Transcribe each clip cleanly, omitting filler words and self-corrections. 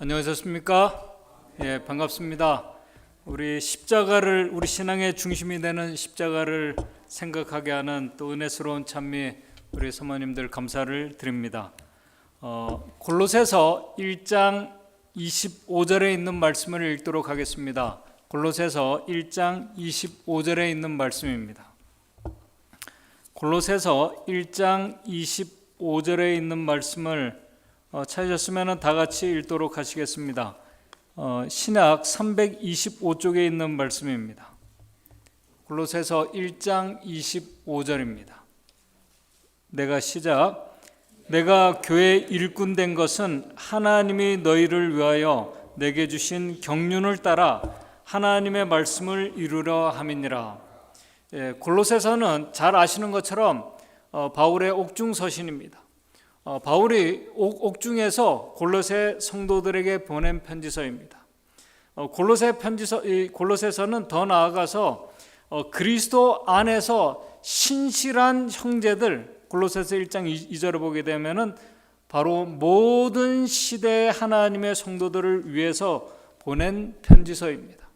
안녕하셨습니까? 예, 반갑습니다. 우리 십자가를 우리 신앙의 중심이 되는 십자가를 생각하게 하는 또 은혜스러운 찬미 우리 사모님들 감사를 드립니다. 골로새서 1장 25절에 있는 말씀을 읽도록 하겠습니다. 골로새서 1장 25절에 있는 말씀입니다. 골로새서 1장 25절에 있는 말씀을 찾으셨으면 다 같이 읽도록 하시겠습니다. 신약 325쪽에 있는 말씀입니다. 골로새서 1장 25절입니다. 내가 교회 일꾼 된 것은 하나님이 너희를 위하여 내게 주신 경륜을 따라 하나님의 말씀을 이루려 함이니라. 골로새서는 잘 아시는 것처럼 바울의 옥중서신입니다. 바울이 옥중에서 골로새 성도들에게 보낸 편지서입니다. 골로새서는 더 나아가서 그리스도 안에서 신실한 형제들, 골로새서 1장 2절을 보게 되면은 바로 모든 시대의 하나님의 성도들을 위해서 보낸 편지서입니다.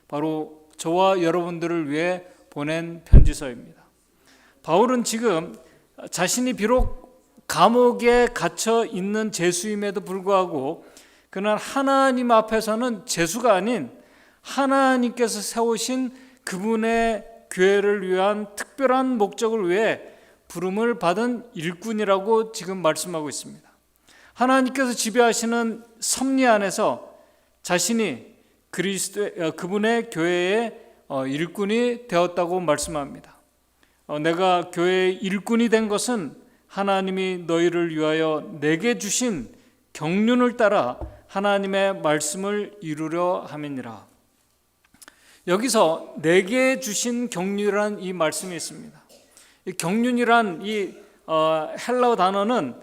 바로 저와 여러분들을 위해 보낸 편지서입니다. 바울은 지금 자신이 비록 감옥에 갇혀 있는 죄수임에도 불구하고 그는 하나님 앞에서는 죄수가 아닌 하나님께서 세우신 그분의 교회를 위한 특별한 목적을 위해 부름을 받은 일꾼이라고 지금 말씀하고 있습니다. 하나님께서 지배하시는 섭리 안에서 자신이 그분의 교회의 일꾼이 되었다고 말씀합니다. 내가 교회의 일꾼이 된 것은 하나님이 너희를 위하여 내게 주신 경륜을 따라 하나님의 말씀을 이루려 함이니라. 여기서 내게 주신 경륜이란 이 말씀이 있습니다. 이 경륜이란 이 헬라어 단어는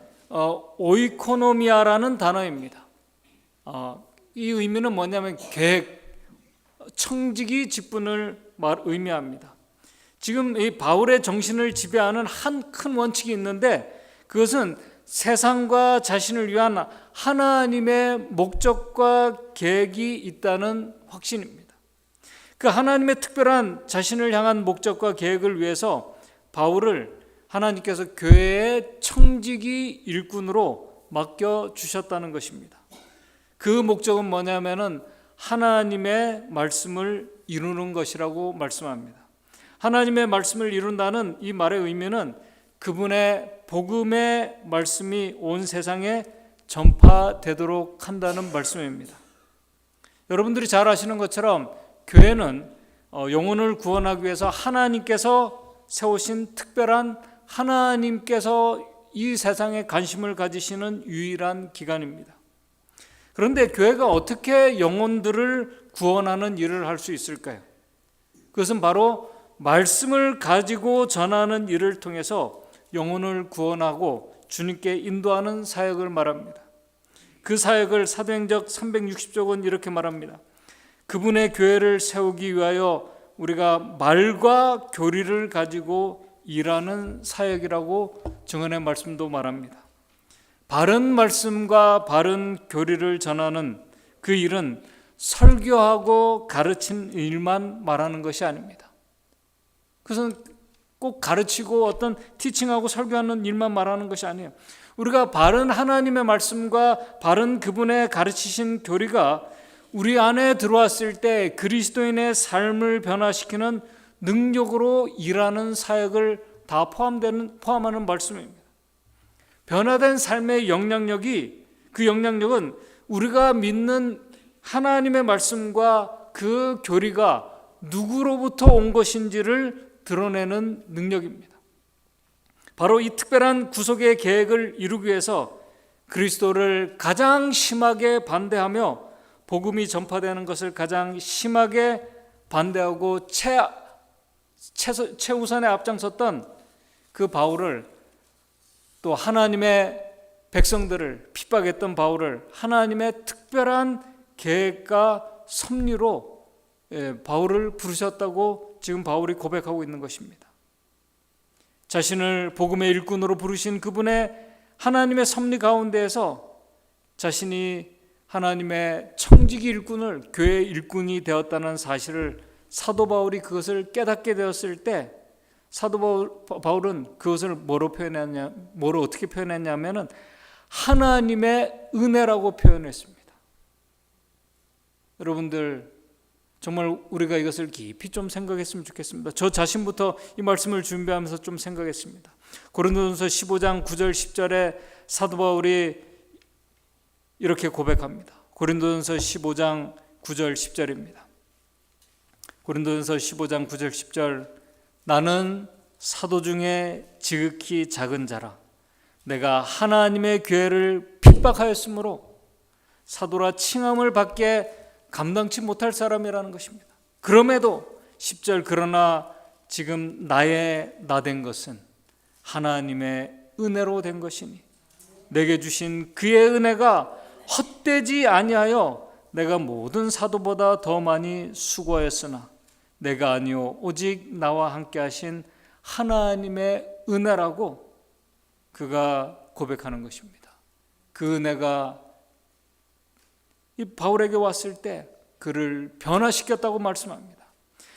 오이코노미아라는 단어입니다. 이 의미는 뭐냐면 계획, 청지기 직분을 의미합니다. 지금 이 바울의 정신을 지배하는 한 큰 원칙이 있는데 그것은 세상과 자신을 위한 하나님의 목적과 계획이 있다는 확신입니다. 그 하나님의 특별한 자신을 향한 목적과 계획을 위해서 바울을 하나님께서 교회의 청지기 일꾼으로 맡겨주셨다는 것입니다. 그 목적은 뭐냐면은 하나님의 말씀을 이루는 것이라고 말씀합니다. 하나님의 말씀을 이룬다는 이 말의 의미는 그분의 복음의 말씀이 온 세상에 전파되도록 한다는 말씀입니다. 여러분들이 잘 아시는 것처럼 교회는 영혼을 구원하기 위해서 하나님께서 세우신 특별한 하나님께서 이 세상에 관심을 가지시는 유일한 기관입니다. 그런데 교회가 어떻게 영혼들을 구원하는 일을 할 수 있을까요? 그것은 바로 말씀을 가지고 전하는 일을 통해서 영혼을 구원하고 주님께 인도하는 사역을 말합니다. 그 사역을 사도행전 360쪽은 이렇게 말합니다. 그분의 교회를 세우기 위하여 우리가 말과 교리를 가지고 일하는 사역이라고 증언의 말씀도 말합니다. 바른 말씀과 바른 교리를 전하는 그 일은 설교하고 가르치는 일만 말하는 것이 아닙니다. 그것은 꼭 가르치고 어떤 티칭하고 설교하는 일만 말하는 것이 아니에요. 우리가 바른 하나님의 말씀과 바른 그분의 가르치신 교리가 우리 안에 들어왔을 때 그리스도인의 삶을 변화시키는 능력으로 일하는 사역을 다 포함하는 말씀입니다. 변화된 삶의 영향력이, 그 영향력은 우리가 믿는 하나님의 말씀과 그 교리가 누구로부터 온 것인지를 드러내는 능력입니다. 바로 이 특별한 구속의 계획을 이루기 위해서 그리스도를 가장 심하게 반대하며 복음이 전파되는 것을 가장 심하게 반대하고 최우선에 앞장섰던 그 바울을, 또 하나님의 백성들을 핍박했던 바울을 하나님의 특별한 계획과 섭리로 바울을 부르셨다고 지금 바울이 고백하고 있는 것입니다. 자신을 복음의 일꾼으로 부르신 그분의 하나님의 섭리 가운데에서 자신이 하나님의 청지기 일꾼을 교회의 일꾼이 되었다는 사실을 사도 바울이 그것을 깨닫게 되었을 때 사도 바울은 그것을 뭐로 어떻게 표현했냐면은 하나님의 은혜라고 표현했습니다. 여러분들 정말 우리가 이것을 깊이 좀 생각했으면 좋겠습니다. 저 자신부터 이 말씀을 준비하면서 좀 생각했습니다. 고린도전서 15장 9절 10절에 사도 바울이 이렇게 고백합니다. 고린도전서 15장 9절 10절입니다. 고린도전서 15장 9절 10절 나는 사도 중에 지극히 작은 자라 내가 하나님의 교회를 핍박하였으므로 사도라 칭함을 받게 감당치 못할 사람이라는 것입니다. 그럼에도 10절 그러나 지금 나 된 것은 하나님의 은혜로 된 것이니 내게 주신 그의 은혜가 헛되지 아니하여 내가 모든 사도보다 더 많이 수고하였으나 내가 아니요 오직 나와 함께 하신 하나님의 은혜라고 그가 고백하는 것입니다. 그 은혜가 이 바울에게 왔을 때 그를 변화시켰다고 말씀합니다.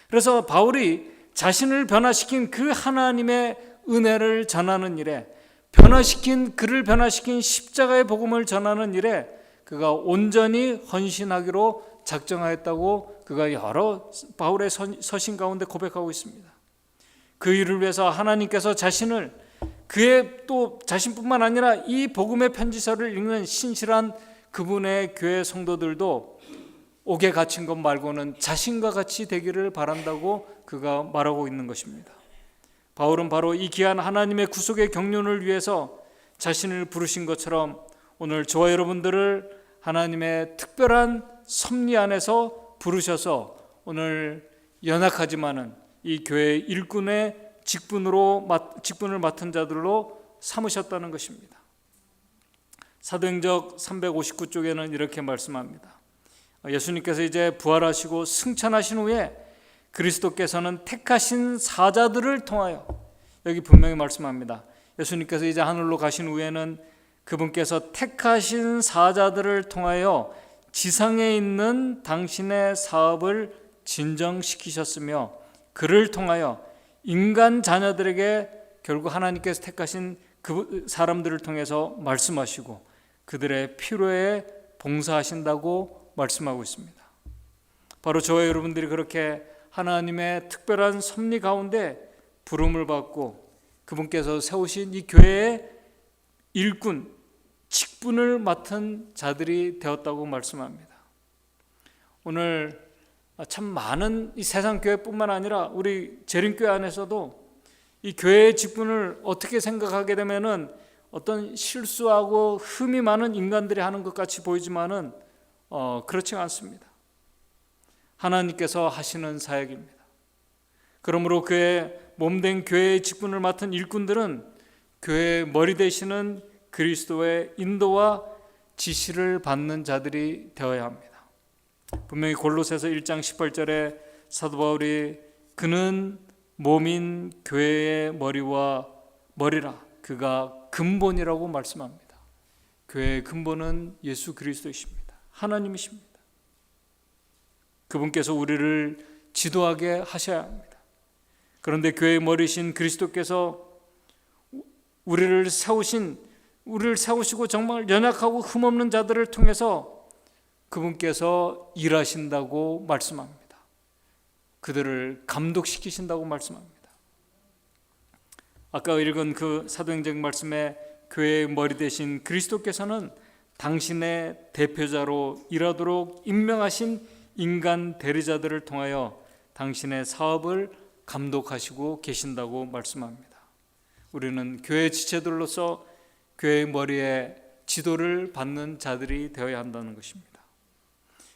그래서 바울이 자신을 변화시킨 그 하나님의 은혜를 전하는 일에 그를 변화시킨 십자가의 복음을 전하는 일에 그가 온전히 헌신하기로 작정하였다고 그가 여러 바울의 서신 가운데 고백하고 있습니다. 그 일을 위해서 하나님께서 자신을 그의 또 자신뿐만 아니라 이 복음의 편지서를 읽는 신실한 그분의 교회 성도들도 옥에 갇힌 것 말고는 자신과 같이 되기를 바란다고 그가 말하고 있는 것입니다. 바울은 바로 이 귀한 하나님의 구속의 경륜을 위해서 자신을 부르신 것처럼 오늘 저와 여러분들을 하나님의 특별한 섭리 안에서 부르셔서 오늘 연약하지만은 이 교회 일꾼의 직분을 맡은 자들로 삼으셨다는 것입니다. 사도행적 359쪽에는 이렇게 말씀합니다. 예수님께서 이제 부활하시고 승천하신 후에 그리스도께서는 택하신 사자들을 통하여 여기 분명히 말씀합니다. 예수님께서 이제 하늘로 가신 후에는 그분께서 택하신 사자들을 통하여 지상에 있는 당신의 사업을 진정시키셨으며 그를 통하여 인간 자녀들에게 결국 하나님께서 택하신 그 사람들을 통해서 말씀하시고 그들의 필요에 봉사하신다고 말씀하고 있습니다. 바로 저와 여러분들이 그렇게 하나님의 특별한 섭리 가운데 부름을 받고 그분께서 세우신 이 교회의 일꾼, 직분을 맡은 자들이 되었다고 말씀합니다. 오늘 참 많은 이 세상 교회뿐만 아니라 우리 재림교회 안에서도 이 교회의 직분을 어떻게 생각하게 되면은 어떤 실수하고 흠이 많은 인간들이 하는 것 같이 보이지만은 그렇지 않습니다. 하나님께서 하시는 사역입니다. 그러므로 그의 몸된 교회의 직분을 맡은 일꾼들은 교회의 머리 되시는 그리스도의 인도와 지시를 받는 자들이 되어야 합니다. 분명히 골로새서 1장 18절에 사도 바울이 그는 몸인 교회의 머리라 그가 근본이라고 말씀합니다. 교회의 근본은 예수 그리스도이십니다. 하나님이십니다. 그분께서 우리를 지도하게 하셔야 합니다. 그런데 교회의 머리신 그리스도께서 우리를 세우시고 정말 연약하고 흠없는 자들을 통해서 그분께서 일하신다고 말씀합니다. 그들을 감독시키신다고 말씀합니다. 아까 읽은 그 사도행전 말씀에 교회의 머리 되신 그리스도께서는 당신의 대표자로 일하도록 임명하신 인간 대리자들을 통하여 당신의 사업을 감독하시고 계신다고 말씀합니다. 우리는 교회 지체들로서 교회의 머리에 지도를 받는 자들이 되어야 한다는 것입니다.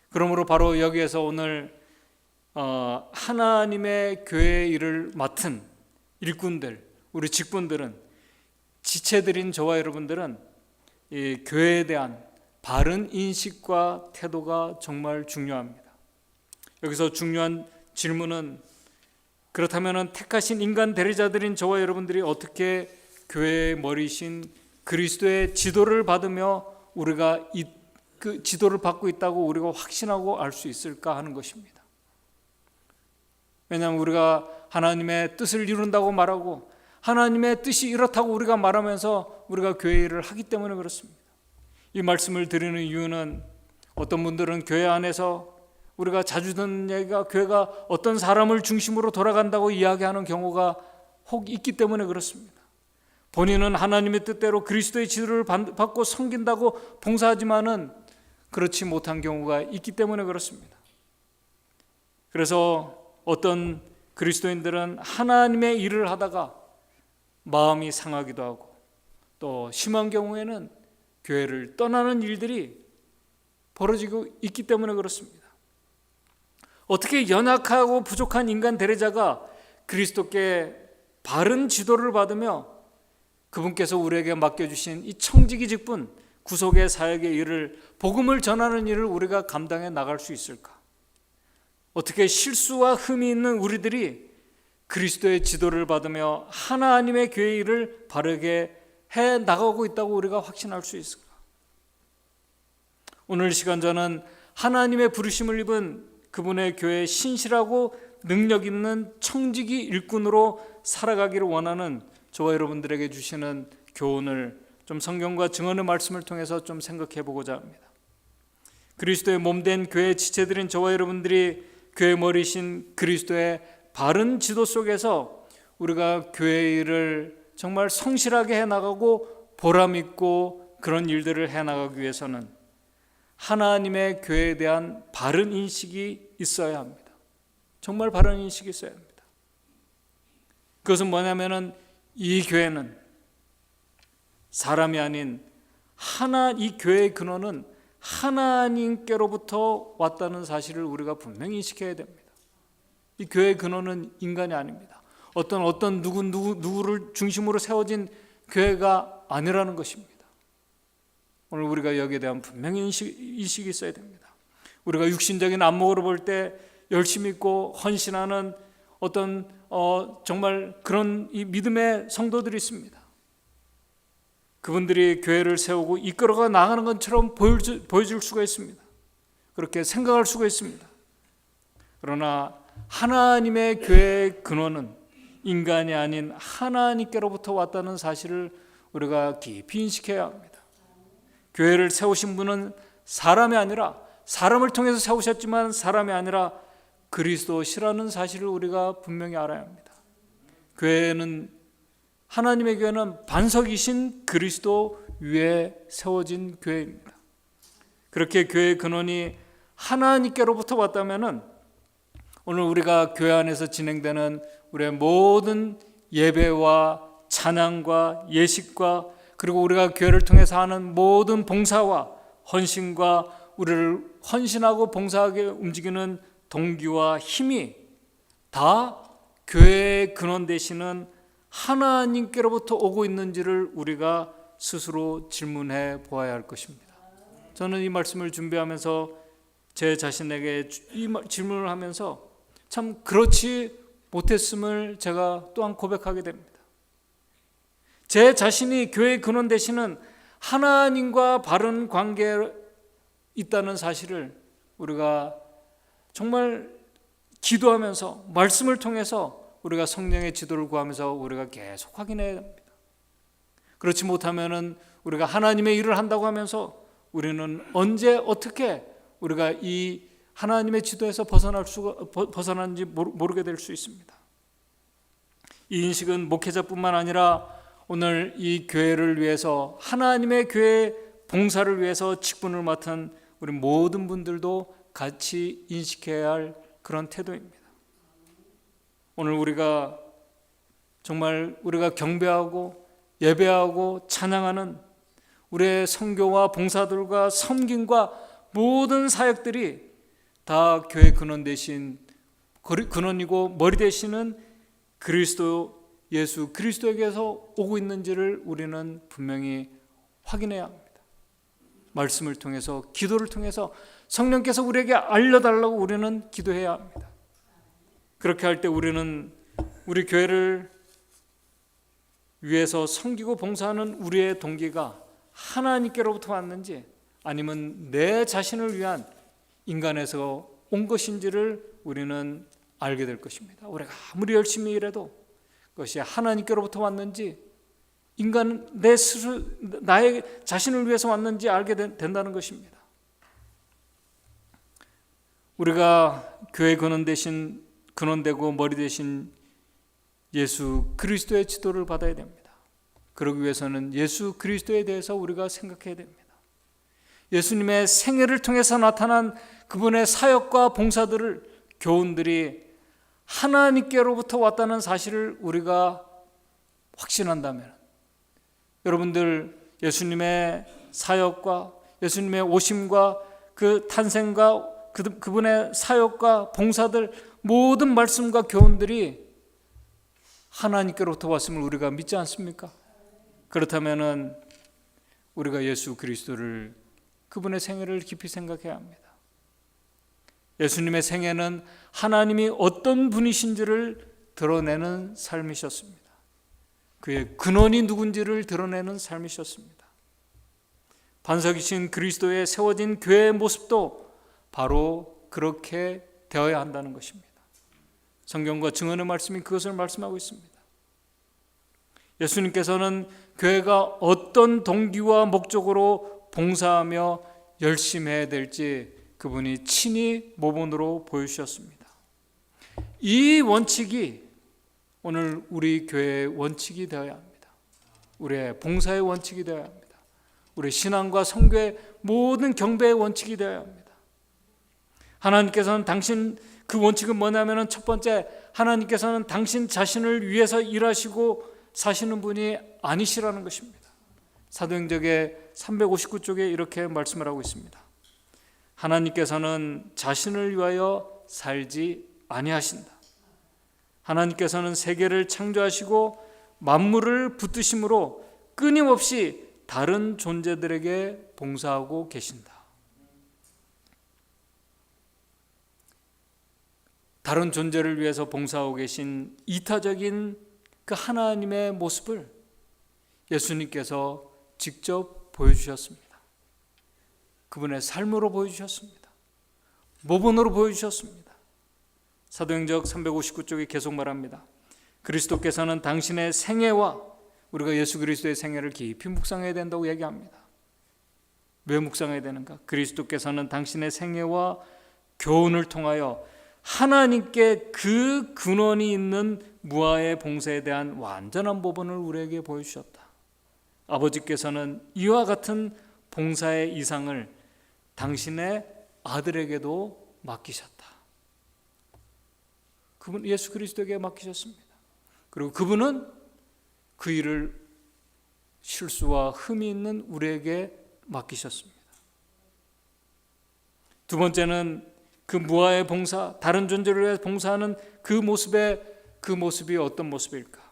그러므로 바로 여기에서 오늘 하나님의 교회의 일을 맡은 일꾼들, 우리 직분들은, 지체들인 저와 여러분들은 이 교회에 대한 바른 인식과 태도가 정말 중요합니다. 여기서 중요한 질문은 그렇다면 택하신 인간 대리자들인 저와 여러분들이 어떻게 교회의 머리이신 그리스도의 지도를 받으며 우리가 그 지도를 받고 있다고 우리가 확신하고 알 수 있을까 하는 것입니다. 왜냐하면 우리가 하나님의 뜻을 이룬다고 말하고 하나님의 뜻이 이렇다고 우리가 말하면서 우리가 교회 일을 하기 때문에 그렇습니다. 이 말씀을 드리는 이유는 어떤 분들은 교회 안에서 우리가 자주 듣는 얘기가 교회가 어떤 사람을 중심으로 돌아간다고 이야기하는 경우가 혹 있기 때문에 그렇습니다. 본인은 하나님의 뜻대로 그리스도의 지도를 받고 섬긴다고 봉사하지만은 그렇지 못한 경우가 있기 때문에 그렇습니다. 그래서 어떤 그리스도인들은 하나님의 일을 하다가 마음이 상하기도 하고 또 심한 경우에는 교회를 떠나는 일들이 벌어지고 있기 때문에 그렇습니다. 어떻게 연약하고 부족한 인간 대리자가 그리스도께 바른 지도를 받으며 그분께서 우리에게 맡겨주신 이 청지기 직분, 구속의 사역의 일을, 복음을 전하는 일을 우리가 감당해 나갈 수 있을까? 어떻게 실수와 흠이 있는 우리들이 그리스도의 지도를 받으며 하나님의 교회 일을 바르게 해 나가고 있다고 우리가 확신할 수 있을까? 오늘 시간 저는 하나님의 부르심을 입은 그분의 교회에 신실하고 능력 있는 청지기 일꾼으로 살아가기를 원하는 저와 여러분들에게 주시는 교훈을 좀 성경과 증언의 말씀을 통해서 좀 생각해 보고자 합니다. 그리스도의 몸된 교회 지체들인 저와 여러분들이 교회 머리신 그리스도의 바른 지도 속에서 우리가 교회 일을 정말 성실하게 해나가고 보람있고 그런 일들을 해나가기 위해서는 하나님의 교회에 대한 바른 인식이 있어야 합니다. 정말 바른 인식이 있어야 합니다. 그것은 뭐냐면은 이 교회는 사람이 아닌 이 교회의 근원은 하나님께로부터 왔다는 사실을 우리가 분명히 인식해야 됩니다. 이 교회의 근원은 인간이 아닙니다. 어떤 누구를 중심으로 세워진 교회가 아니라는 것입니다. 오늘 우리가 여기에 대한 분명히 인식이 있어야 됩니다. 우리가 육신적인 안목으로 볼 때 열심히 있고 헌신하는 어떤 정말 그런 이 믿음의 성도들이 있습니다. 그분들이 교회를 세우고 이끌어가 나가는 것처럼 보여줄 수가 있습니다. 그렇게 생각할 수가 있습니다. 그러나 하나님의 교회의 근원은 인간이 아닌 하나님께로부터 왔다는 사실을 우리가 깊이 인식해야 합니다. 교회를 세우신 분은 사람이 아니라, 사람을 통해서 세우셨지만 사람이 아니라 그리스도시라는 사실을 우리가 분명히 알아야 합니다. 하나님의 교회는 반석이신 그리스도 위에 세워진 교회입니다. 그렇게 교회의 근원이 하나님께로부터 왔다면은 오늘 우리가 교회 안에서 진행되는 우리의 모든 예배와 찬양과 예식과 그리고 우리가 교회를 통해서 하는 모든 봉사와 헌신과 우리를 헌신하고 봉사하게 움직이는 동기와 힘이 다 교회의 근원 되시는 하나님께로부터 오고 있는지를 우리가 스스로 질문해 보아야 할 것입니다. 저는 이 말씀을 준비하면서 제 자신에게 이 질문을 하면서 참 그렇지 못했음을 제가 또한 고백하게 됩니다. 제 자신이 교회의 근원 되시는 하나님과 바른 관계에 있다는 사실을 우리가 정말 기도하면서 말씀을 통해서 우리가 성령의 지도를 구하면서 우리가 계속 확인해야 합니다. 그렇지 못하면은 우리가 하나님의 일을 한다고 하면서 우리는 언제 어떻게 우리가 이 하나님의 지도에서 벗어나는지 모르게 될 수 있습니다. 이 인식은 목회자뿐만 아니라 오늘 이 교회를 위해서 하나님의 교회 봉사를 위해서 직분을 맡은 우리 모든 분들도 같이 인식해야 할 그런 태도입니다. 오늘 우리가 정말 우리가 경배하고 예배하고 찬양하는 우리의 선교와 봉사들과 섬김과 모든 사역들이 다 교회 근원 되신 근원이고 머리 되시는 그리스도 예수 그리스도에게서 오고 있는지를 우리는 분명히 확인해야 합니다. 말씀을 통해서 기도를 통해서 성령께서 우리에게 알려달라고 우리는 기도해야 합니다. 그렇게 할 때 우리는 우리 교회를 위해서 섬기고 봉사하는 우리의 동기가 하나님께로부터 왔는지 아니면 내 자신을 위한 인간에서 온 것인지를 우리는 알게 될 것입니다. 우리가 아무리 열심히 일해도 그것이 하나님께로부터 왔는지 인간 내 스스로 나의 자신을 위해서 왔는지 알게 된다는 것입니다. 우리가 교회 근원되고 머리 대신 예수 그리스도의 지도를 받아야 됩니다. 그러기 위해서는 예수 그리스도에 대해서 우리가 생각해야 됩니다. 예수님의 생애를 통해서 나타난 그분의 사역과 봉사들을 교훈들이 하나님께로부터 왔다는 사실을 우리가 확신한다면, 여러분들 예수님의 사역과 예수님의 오심과 그 탄생과 그분의 사역과 봉사들 모든 말씀과 교훈들이 하나님께로부터 왔음을 우리가 믿지 않습니까? 그렇다면 우리가 예수 그리스도를, 그분의 생애를 깊이 생각해야 합니다. 예수님의 생애는 하나님이 어떤 분이신지를 드러내는 삶이셨습니다. 그의 근원이 누군지를 드러내는 삶이셨습니다. 반석이신 그리스도에 세워진 교회의 모습도 바로 그렇게 되어야 한다는 것입니다. 성경과 증언의 말씀이 그것을 말씀하고 있습니다. 예수님께서는 교회가 어떤 동기와 목적으로 봉사하며 열심히 해야 될지 그분이 친히 모본으로 보여주셨습니다. 이 원칙이 오늘 우리 교회의 원칙이 되어야 합니다. 우리의 봉사의 원칙이 되어야 합니다. 우리 신앙과 선교의 모든 경배의 원칙이 되어야 합니다. 하나님께서는 그 원칙은 뭐냐면, 첫 번째, 하나님께서는 당신 자신을 위해서 일하시고 사시는 분이 아니시라는 것입니다. 사도행전의 359쪽에 이렇게 말씀을 하고 있습니다. 하나님께서는 자신을 위하여 살지 아니하신다. 하나님께서는 세계를 창조하시고 만물을 붙드심으로 끊임없이 다른 존재들에게 봉사하고 계신다. 다른 존재를 위해서 봉사하고 계신 이타적인 그 하나님의 모습을 예수님께서 직접 보여주셨습니다. 그분의 삶으로 보여주셨습니다. 모본으로 보여주셨습니다. 사도행전 359쪽에 계속 말합니다. 그리스도께서는 당신의 생애와, 우리가 예수 그리스도의 생애를 깊이 묵상해야 된다고 얘기합니다. 왜 묵상해야 되는가? 그리스도께서는 당신의 생애와 교훈을 통하여 하나님께 그 근원이 있는 무아의 봉사에 대한 완전한 모본을 우리에게 보여주셨다. 아버지께서는 이와 같은 봉사의 이상을 당신의 아들에게도 맡기셨다. 그분 예수 그리스도에게 맡기셨습니다. 그리고 그분은 그 일을 실수와 흠이 있는 우리에게 맡기셨습니다. 두 번째는 그 무아의 봉사, 다른 존재를 위해 봉사하는 그 모습이 어떤 모습일까?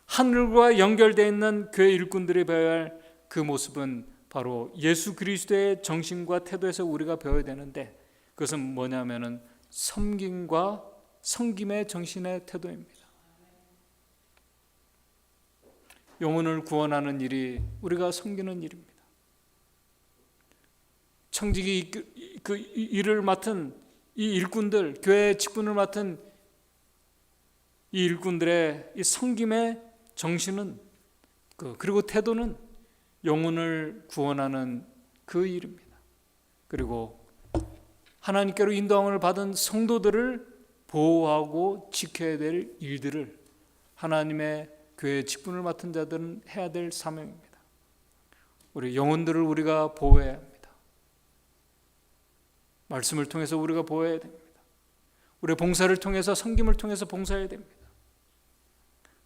하늘과 연결되어 있는 교회 일꾼들이 배워야 할 그 모습은 바로 예수 그리스도의 정신과 태도에서 우리가 배워야 되는데, 그것은 뭐냐면은 섬김과 섬김의 정신의 태도입니다. 영혼을 구원하는 일이 우리가 섬기는 일입니다. 청지기 그 일을 맡은 이 일꾼들, 교회의 직분을 맡은 이 일꾼들의 이 섬김의 정신은 그리고 태도는 영혼을 구원하는 그 일입니다. 그리고 하나님께로 인도함을 받은 성도들을 보호하고 지켜야 될 일들을 하나님의 교회의 직분을 맡은 자들은 해야 될 사명입니다. 우리 영혼들을 우리가 보호해야 합니다. 말씀을 통해서 우리가 보호해야 됩니다. 우리의 봉사를 통해서, 섬김을 통해서 봉사해야 됩니다.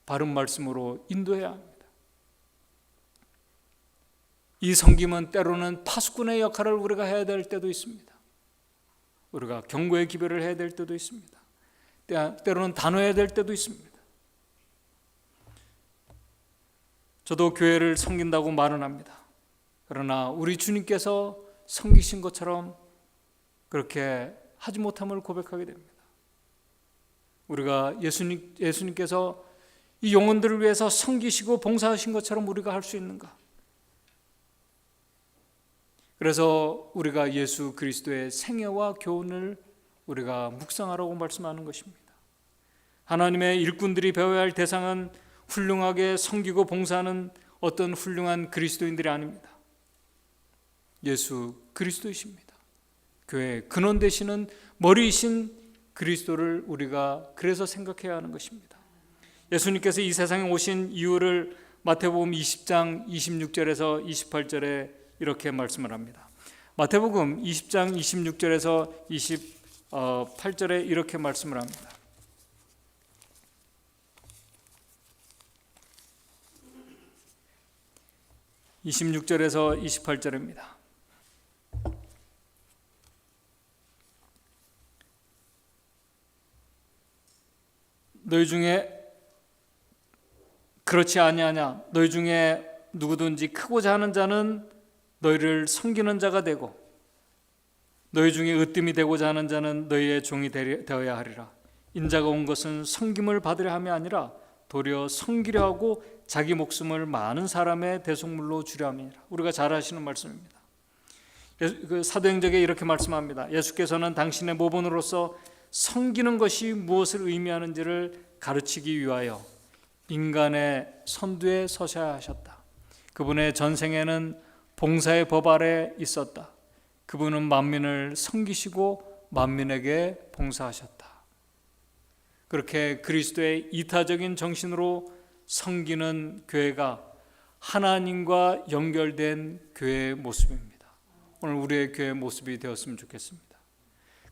바른 말씀으로 인도해야 합니다. 이 섬김은 때로는 파수꾼의 역할을 우리가 해야 될 때도 있습니다. 우리가 경고의 기별을 해야 될 때도 있습니다. 때로는 단호해야 될 때도 있습니다. 저도 교회를 섬긴다고 말은 합니다. 그러나 우리 주님께서 섬기신 것처럼 그렇게 하지 못함을 고백하게 됩니다. 우리가 예수님께서 이 영혼들을 위해서 섬기시고 봉사하신 것처럼 우리가 할 수 있는가? 그래서 우리가 예수 그리스도의 생애와 교훈을 우리가 묵상하라고 말씀하는 것입니다. 하나님의 일꾼들이 배워야 할 대상은 훌륭하게 섬기고 봉사하는 어떤 훌륭한 그리스도인들이 아닙니다. 예수 그리스도이십니다. 교회의 근원 되시는 머리이신 그리스도를 우리가 그래서 생각해야 하는 것입니다. 예수님께서 이 세상에 오신 이유를 마태복음 20장 26절에서 28절에 이렇게 말씀을 합니다. 마태복음 20장 26절에서 28절에 이렇게 말씀을 합니다. (26절에서 28절입니다) 너희 중에 그렇지 아니하냐? 너희 중에 누구든지 크고자 하는 자는 너희를 섬기는 자가 되고, 너희 중에 으뜸이 되고자 하는 자는 너희의 종이 되어야 하리라. 인자가 온 것은 섬김을 받으려 함이 아니라 도리어 섬기려 하고 자기 목숨을 많은 사람의 대속물로 주려 함이니라. 우리가 잘 아시는 말씀입니다. 사도행전에 이렇게 말씀합니다. 예수께서는 당신의 모본으로서 섬기는 것이 무엇을 의미하는지를 가르치기 위하여 인간의 선두에 서셔야 하셨다. 그분의 전생에는 봉사의 법 아래 있었다. 그분은 만민을 섬기시고 만민에게 봉사하셨다. 그렇게 그리스도의 이타적인 정신으로 섬기는 교회가 하나님과 연결된 교회의 모습입니다. 오늘 우리의 교회의 모습이 되었으면 좋겠습니다.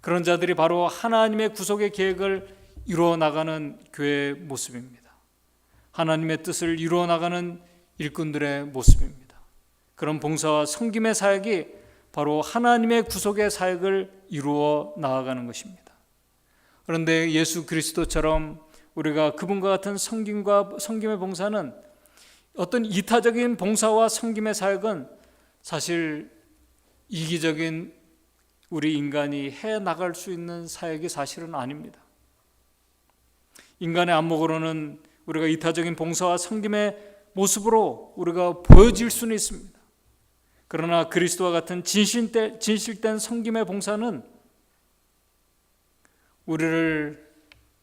그런 자들이 바로 하나님의 구속의 계획을 이루어 나가는 교회의 모습입니다. 하나님의 뜻을 이루어 나가는 일꾼들의 모습입니다. 그런 봉사와 섬김의 사역이 바로 하나님의 구속의 사역을 이루어 나아가는 것입니다. 그런데 예수 그리스도처럼 우리가 그분과 같은 섬김의 봉사는, 어떤 이타적인 봉사와 섬김의 사역은 사실 이기적인 우리 인간이 해 나갈 수 있는 사역이 사실은 아닙니다. 인간의 안목으로는 우리가 이타적인 봉사와 섬김의 모습으로 우리가 보여질 수는 있습니다. 그러나 그리스도와 같은 진실된 섬김의 봉사는 우리를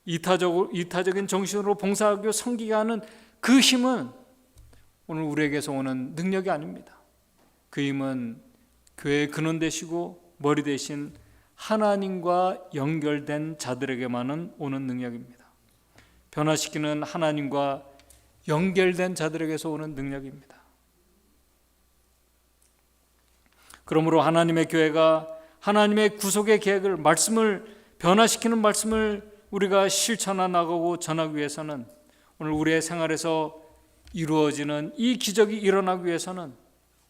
이타적인 정신으로 봉사하고 섬기게 하는 그 힘은 오늘 우리에게서 오는 능력이 아닙니다. 그 힘은 교회의 근원 되시고 머리 되신 하나님과 연결된 자들에게만은 오는 능력입니다. 변화시키는 하나님과 연결된 자들에게서 오는 능력입니다. 그러므로 하나님의 교회가 하나님의 구속의 계획을, 말씀을, 변화시키는 말씀을 우리가 실천해 나가고 전하기 위해서는, 오늘 우리의 생활에서 이루어지는 이 기적이 일어나기 위해서는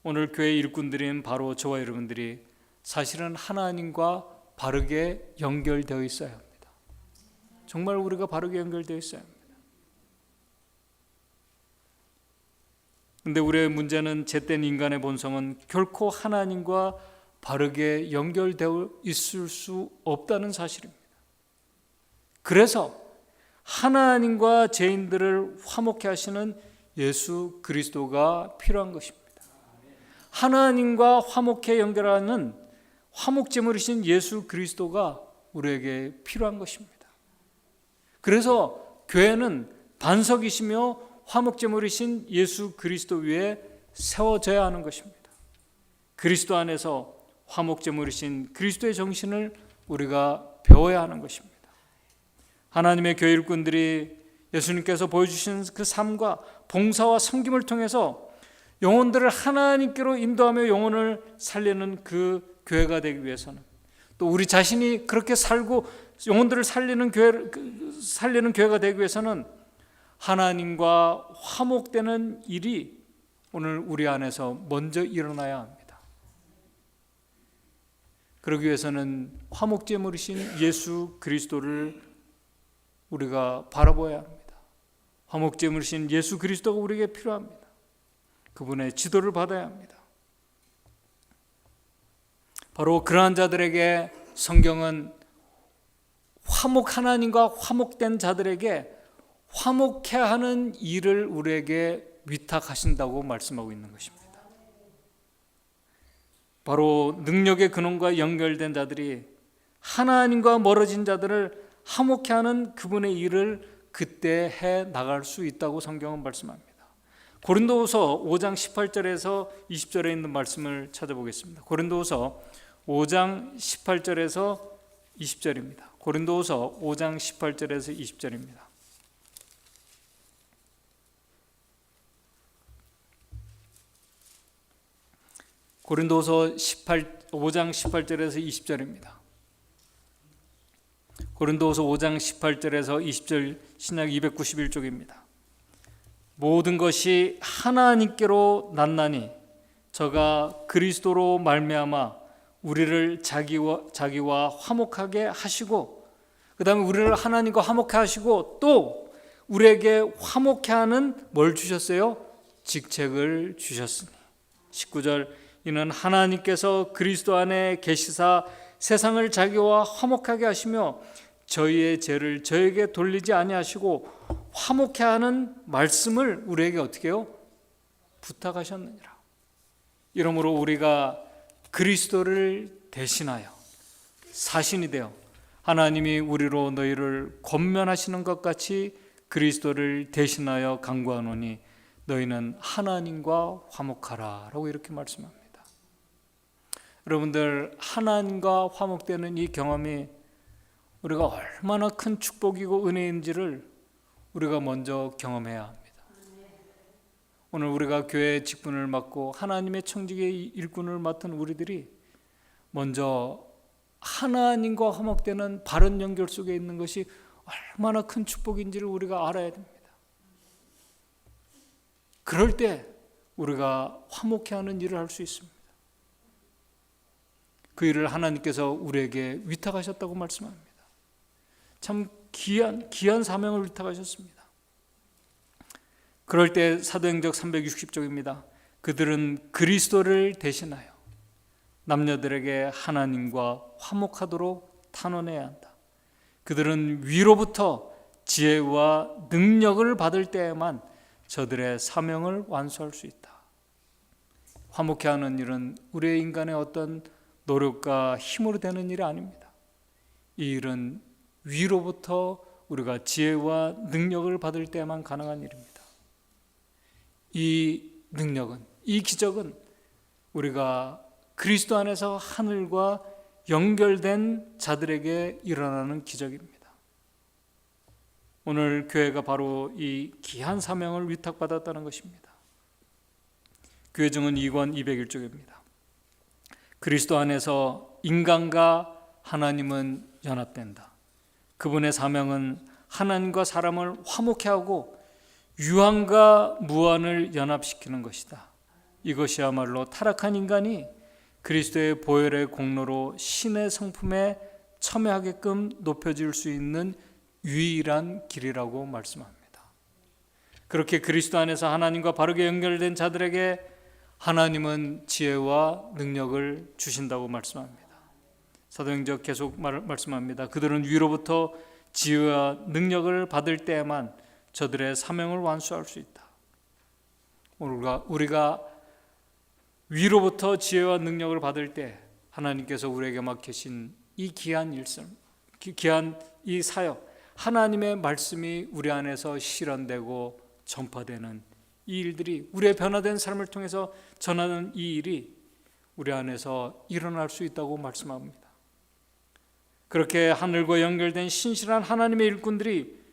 오늘 교회 일꾼들인 바로 저와 여러분들이 사실은 하나님과 바르게 연결되어 있어야 합니다. 정말 우리가 바르게 연결되어 있어야 합니다. 그런데 우리의 문제는, 잿된 인간의 본성은 결코 하나님과 바르게 연결되어 있을 수 없다는 사실입니다. 그래서 하나님과 죄인들을 화목케 하시는 예수 그리스도가 필요한 것입니다. 하나님과 화목케 연결하는 화목제물이신 예수 그리스도가 우리에게 필요한 것입니다. 그래서 교회는 반석이시며 화목제물이신 예수 그리스도 위에 세워져야 하는 것입니다. 그리스도 안에서 화목제물이신 그리스도의 정신을 우리가 배워야 하는 것입니다. 하나님의 교회 일꾼들이 예수님께서 보여주신 그 삶과 봉사와 섬김을 통해서 영혼들을 하나님께로 인도하며 영혼을 살리는 그 교회가 되기 위해서는, 또 우리 자신이 그렇게 살고 영혼들을 살리는 교회가 되기 위해서는 하나님과 화목되는 일이 오늘 우리 안에서 먼저 일어나야 합니다. 그러기 위해서는 화목제물이신 예수 그리스도를 우리가 바라봐야 합니다. 화목제물이신 예수 그리스도가 우리에게 필요합니다. 그분의 지도를 받아야 합니다. 바로 그러한 자들에게 성경은 하나님과 화목된 자들에게 화목해 하는 일을 우리에게 위탁하신다고 말씀하고 있는 것입니다. 바로 능력의 근원과 연결된 자들이 하나님과 멀어진 자들을 화목케 하는 그분의 일을 그때 해 나갈 수 있다고 성경은 말씀합니다. 고린도후서 5장 18절에서 20절에 있는 말씀을 찾아보겠습니다. 고린도후서 5장 18절에서 20절입니다. 고린도후서 5장 18절에서 20절입니다. 고린도서 5장 18절에서 20절입니다. 고린도서 5장 18절에서 20절 신약 291쪽입니다. 모든 것이 하나님께로 났나니 저가 그리스도로 말미암아 우리를 자기와 화목하게 하시고, 그 다음에 우리를 하나님과 화목하게 하시고, 또 우리에게 화목케 하는 뭘 주셨어요? 직책을 주셨으니. 19절, 이는 하나님께서 그리스도 안에 계시사 세상을 자기와 화목하게 하시며 저희의 죄를 저에게 돌리지 아니하시고 화목케 하는 말씀을 우리에게 어떻게 해요? 부탁하셨느니라. 이러므로 우리가 그리스도를 대신하여 사신이 되어 하나님이 우리로 너희를 권면하시는 것 같이 그리스도를 대신하여 간구하노니 너희는 하나님과 화목하라 라고 이렇게 말씀합니다. 여러분들, 하나님과 화목되는 이 경험이 우리가 얼마나 큰 축복이고 은혜인지를 우리가 먼저 경험해야 합니다. 오늘 우리가 교회 직분을 맡고 하나님의 청직의 일꾼을 맡은 우리들이 먼저 하나님과 화목되는 바른 연결 속에 있는 것이 얼마나 큰 축복인지를 우리가 알아야 됩니다. 그럴 때 우리가 화목케 하는 일을 할 수 있습니다. 그 일을 하나님께서 우리에게 위탁하셨다고 말씀합니다. 참 귀한 사명을 위탁하셨습니다. 그럴 때 사도행적 360쪽입니다. 그들은 그리스도를 대신하여 남녀들에게 하나님과 화목하도록 탄원해야 한다. 그들은 위로부터 지혜와 능력을 받을 때에만 저들의 사명을 완수할 수 있다. 화목케 하는 일은 우리의 인간의 어떤 노력과 힘으로 되는 일이 아닙니다. 이 일은 위로부터 우리가 지혜와 능력을 받을 때만 가능한 일입니다. 이 능력은, 이 기적은 우리가 그리스도 안에서 하늘과 연결된 자들에게 일어나는 기적입니다. 오늘 교회가 바로 이 귀한 사명을 위탁받았다는 것입니다. 교회 증언 2권 201쪽입니다. 그리스도 안에서 인간과 하나님은 연합된다. 그분의 사명은 하나님과 사람을 화목케 하고 유한과 무한을 연합시키는 것이다. 이것이야말로 타락한 인간이 그리스도의 보혈의 공로로 신의 성품에 첨예하게끔 높여질 수 있는 유일한 길이라고 말씀합니다. 그렇게 그리스도 안에서 하나님과 바르게 연결된 자들에게 하나님은 지혜와 능력을 주신다고 말씀합니다. 사도행적 계속 말씀합니다. 그들은 위로부터 지혜와 능력을 받을 때에만 저들의 사명을 완수할 수 있다. 우리가 위로부터 지혜와 능력을 받을 때 하나님께서 우리에게 맡기신 이 귀한 일씀, 귀한 이 사역, 하나님의 말씀이 우리 안에서 실현되고 전파되는 이 일들이, 우리의 변화된 삶을 통해서 전하는 이 일이 우리 안에서 일어날 수 있다고 말씀합니다. 그렇게 하늘과 연결된 신실한 하나님의 일꾼들이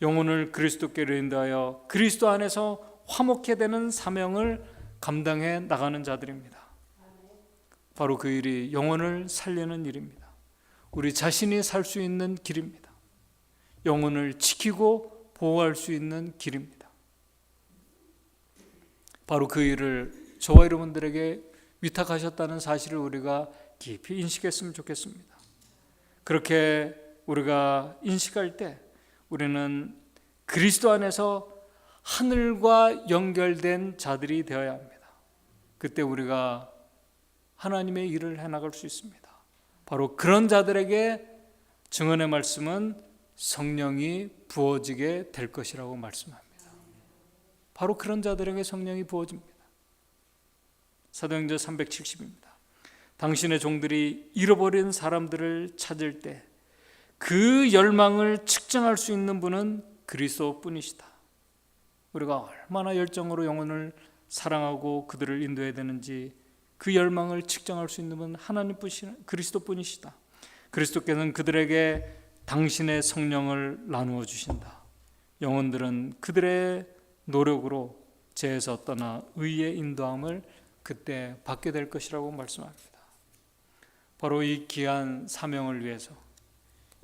영혼을 그리스도께로 인도하여 그리스도 안에서 화목케 되는 사명을 감당해 나가는 자들입니다. 바로 그 일이 영혼을 살리는 일입니다. 우리 자신이 살 수 있는 길입니다. 영혼을 지키고 보호할 수 있는 길입니다. 바로 그 일을 저와 여러분들에게 위탁하셨다는 사실을 우리가 깊이 인식했으면 좋겠습니다. 그렇게 우리가 인식할 때 우리는 그리스도 안에서 하늘과 연결된 자들이 되어야 합니다. 그때 우리가 하나님의 일을 해나갈 수 있습니다. 바로 그런 자들에게 증언의 말씀은 성령이 부어지게 될 것이라고 말씀합니다. 바로 그런 자들에게 성령이 부어집니다. 사도행전 370입니다. 당신의 종들이 잃어버린 사람들을 찾을 때 그 열망을 측정할 수 있는 분은 그리스도뿐이시다. 우리가 얼마나 열정으로 영혼을 사랑하고 그들을 인도해야 되는지 그 열망을 측정할 수 있는 분은 하나님뿐이시다. 그리스도뿐이시다. 그리스도께서는 그들에게 당신의 성령을 나누어 주신다. 영혼들은 그들의 노력으로 죄에서 떠나 의의 인도함을 그때 받게 될 것이라고 말씀합니다. 바로 이 귀한 사명을 위해서,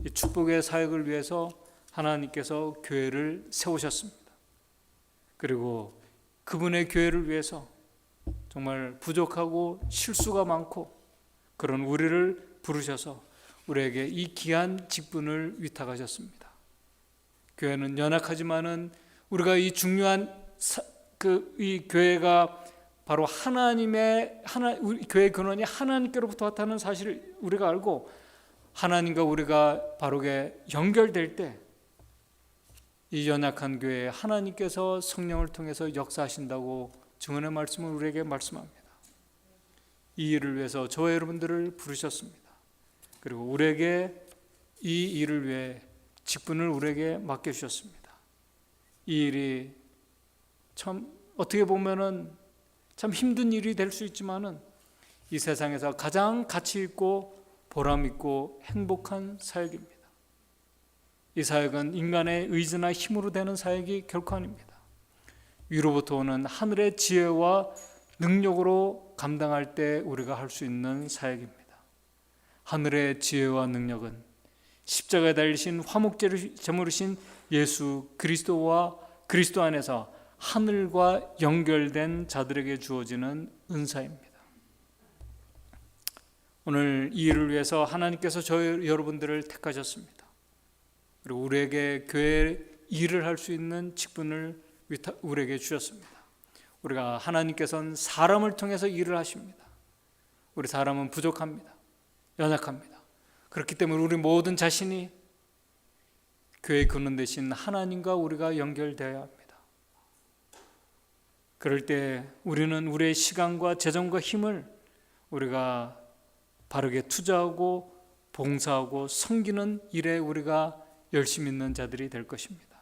이 축복의 사역을 위해서 하나님께서 교회를 세우셨습니다. 그리고 그분의 교회를 위해서 정말 부족하고 실수가 많고 그런 우리를 부르셔서 우리에게 이 귀한 직분을 위탁하셨습니다. 교회는 연약하지만은 우리가 이 중요한 이 교회가 바로 우리 교회 근원이 하나님께로부터 왔다는 사실을 우리가 알고 하나님과 우리가 바르게 연결될 때 이 연약한 교회에 하나님께서 성령을 통해서 역사하신다고 증언의 말씀을 우리에게 말씀합니다. 이 일을 위해서 저와 여러분들을 부르셨습니다. 그리고 우리에게 이 일을 위해 직분을 우리에게 맡겨주셨습니다. 이 일이 참 어떻게 보면은 참 힘든 일이 될 수 있지만은 이 세상에서 가장 가치 있고 보람 있고 행복한 사역입니다. 이 사역은 인간의 의지나 힘으로 되는 사역이 결코 아닙니다. 위로부터 오는 하늘의 지혜와 능력으로 감당할 때 우리가 할 수 있는 사역입니다. 하늘의 지혜와 능력은 십자가에 달리신 화목제물이신 예수 그리스도와 그리스도 안에서 하늘과 연결된 자들에게 주어지는 은사입니다. 오늘 이 일을 위해서 하나님께서 저희 여러분들을 택하셨습니다. 그리고 우리에게 교회 일을 할 수 있는 직분을 우리에게 주셨습니다. 우리가 하나님께서는 사람을 통해서 일을 하십니다. 우리 사람은 부족합니다. 연약합니다. 그렇기 때문에 우리 모든 자신이 교회의 근원 되신 하나님과 우리가 연결되어야 합니다. 그럴 때 우리는 우리의 시간과 재정과 힘을 우리가 바르게 투자하고 봉사하고 섬기는 일에 우리가 열심히 있는 자들이 될 것입니다.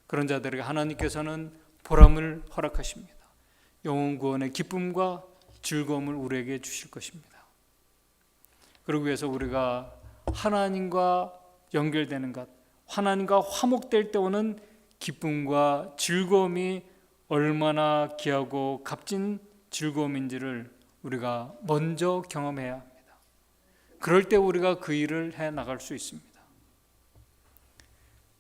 그런 자들에게 하나님께서는 보람을 허락하십니다. 영혼 구원의 기쁨과 즐거움을 우리에게 주실 것입니다. 그러기 위해서 우리가 하나님과 연결되는 것, 하나님과 화목될 때 오는 기쁨과 즐거움이 얼마나 귀하고 값진 즐거움인지를 우리가 먼저 경험해야 합니다. 그럴 때 우리가 그 일을 해 나갈 수 있습니다.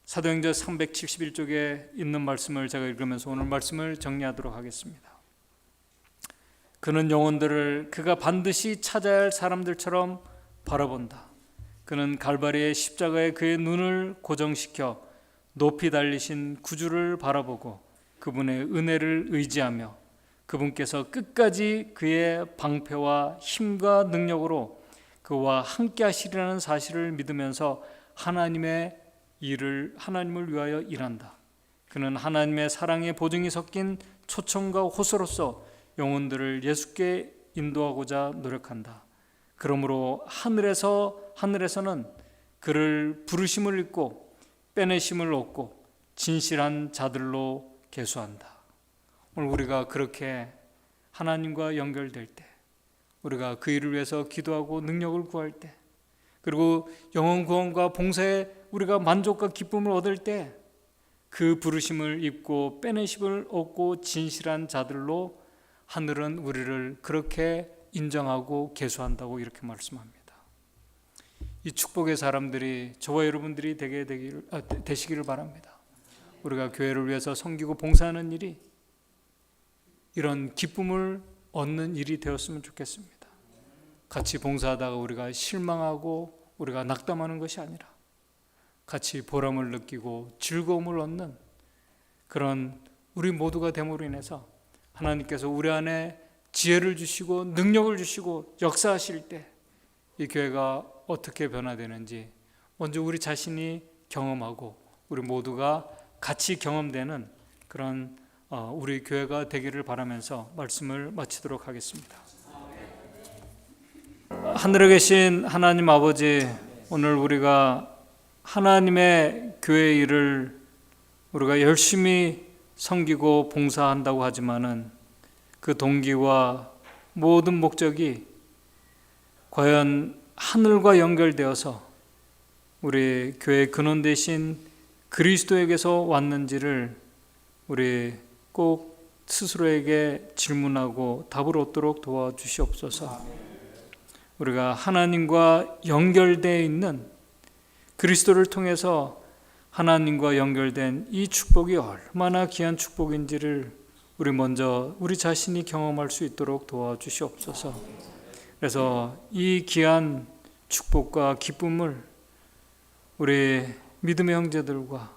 사도행전 371쪽에 있는 말씀을 제가 읽으면서 오늘 말씀을 정리하도록 하겠습니다. 그는 영혼들을 그가 반드시 찾아야 할 사람들처럼 바라본다. 그는 갈바리의 십자가에 그의 눈을 고정시켜 높이 달리신 구주를 바라보고 그분의 은혜를 의지하며 그분께서 끝까지 그의 방패와 힘과 능력으로 그와 함께 하시리라는 사실을 믿으면서 하나님을 위하여 일한다. 그는 하나님의 사랑의 보증이 섞인 초청과 호소로서 영혼들을 예수께 인도하고자 노력한다. 그러므로 하늘에서는 그를 부르심을 잊고 빼내심을 얻고 진실한 자들로 계수한다. 오늘 우리가 그렇게 하나님과 연결될 때, 우리가 그 일을 위해서 기도하고 능력을 구할 때, 그리고 영혼 구원과 봉사에 우리가 만족과 기쁨을 얻을 때 그 부르심을 입고 빼내심을 얻고 진실한 자들로 하늘은 우리를 그렇게 인정하고 계수한다고 이렇게 말씀합니다. 이 축복의 사람들이 저와 여러분들이 되시기를 바랍니다. 우리가 교회를 위해서 섬기고 봉사하는 일이 이런 기쁨을 얻는 일이 되었으면 좋겠습니다. 같이 봉사하다가 우리가 실망하고 우리가 낙담하는 것이 아니라 같이 보람을 느끼고 즐거움을 얻는 그런 우리 모두가 됨으로 인해서 하나님께서 우리 안에 지혜를 주시고 능력을 주시고 역사하실 때 이 교회가 어떻게 변화되는지 먼저 우리 자신이 경험하고 우리 모두가 같이 경험되는 그런 우리 교회가 되기를 바라면서 말씀을 마치도록 하겠습니다. 하늘에 계신 하나님 아버지, 오늘 우리가 하나님의 교회 일을 우리가 열심히 섬기고 봉사한다고 하지만은 그 동기와 모든 목적이 과연 하늘과 연결되어서 우리 교회 근원 되신 그리스도에게서 왔는지를 우리 꼭 스스로에게 질문하고 답을 얻도록 도와주시옵소서. 우리가 하나님과 연결되어 있는 그리스도를 통해서 하나님과 연결된 이 축복이 얼마나 귀한 축복인지를 우리 먼저 우리 자신이 경험할 수 있도록 도와주시옵소서. 그래서 이 귀한 축복과 기쁨을 우리 믿음의 형제들과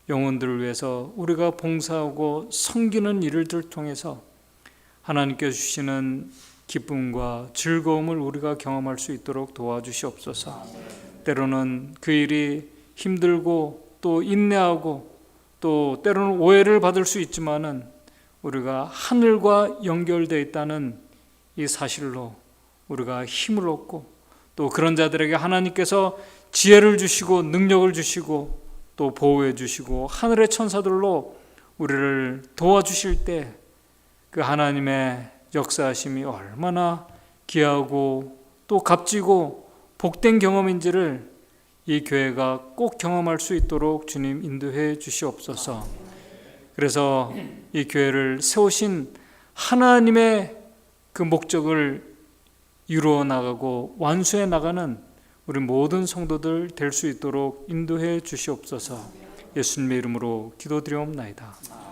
영혼들을 위해서 우리가 봉사하고 섬기는 일들을 통해서 하나님께서 주시는 기쁨과 즐거움을 우리가 경험할 수 있도록 도와주시옵소서. 때로는 그 일이 힘들고 또 인내하고 또 때로는 오해를 받을 수 있지만은 우리가 하늘과 연결되어 있다는 이 사실로 우리가 힘을 얻고 또 그런 자들에게 하나님께서 지혜를 주시고 능력을 주시고 또 보호해 주시고 하늘의 천사들로 우리를 도와주실 때 그 하나님의 역사하심이 얼마나 귀하고 또 값지고 복된 경험인지를 이 교회가 꼭 경험할 수 있도록 주님 인도해 주시옵소서. 그래서 이 교회를 세우신 하나님의 그 목적을 이루어 나가고 완수해 나가는 우리 모든 성도들 될 수 있도록 인도해 주시옵소서. 예수님의 이름으로 기도드리옵나이다.